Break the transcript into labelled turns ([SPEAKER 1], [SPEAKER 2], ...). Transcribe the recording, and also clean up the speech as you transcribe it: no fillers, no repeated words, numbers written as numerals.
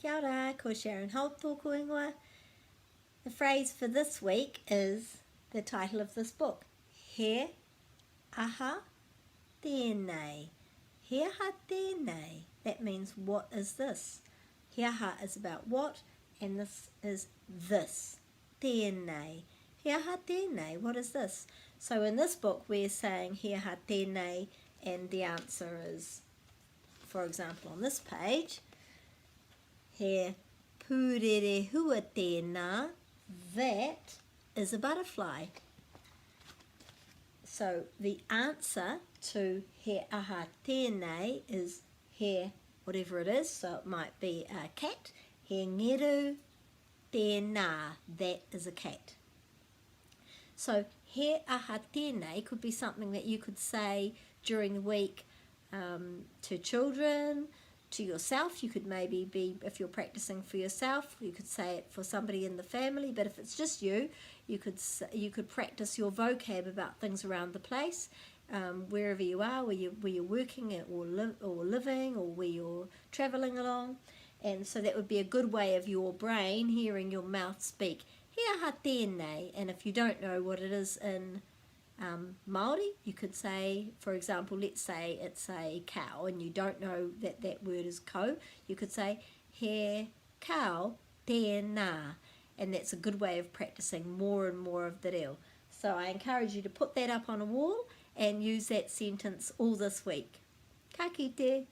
[SPEAKER 1] Kia ora, ko Sharon Holt tōku ingoa. The phrase for this week is the title of this book, He aha tēnei. He aha tēnei. That means what is this? He aha is about what, and this is this. Tēnei. He aha tēnei. What is this? So in this book we're saying he aha tēnei, and the answer is, for example, on this page, he pūrere hua tēnā, that is a butterfly. So the answer to he aha tēnei is he, whatever it is, so it might be a cat, he ngeru tēnā, that is a cat. So he aha tēnei could be something that you could say during the week to children, to yourself. You could maybe be, if you're practicing for yourself, you could say it for somebody in the family, but if it's just you, you could practice your vocab about things around the place, wherever you are, where you're working or living, or where you're travelling along. And so that would be a good way of your brain hearing your mouth speak, he aha tēnei. And if you don't know what it is in Māori, you could say, for example, let's say it's a cow and you don't know that that word is ko, you could say he cow tēnā, and that's a good way of practicing more and more of the reo. So I encourage you to put that up on a wall and use that sentence all this week. Ka kite.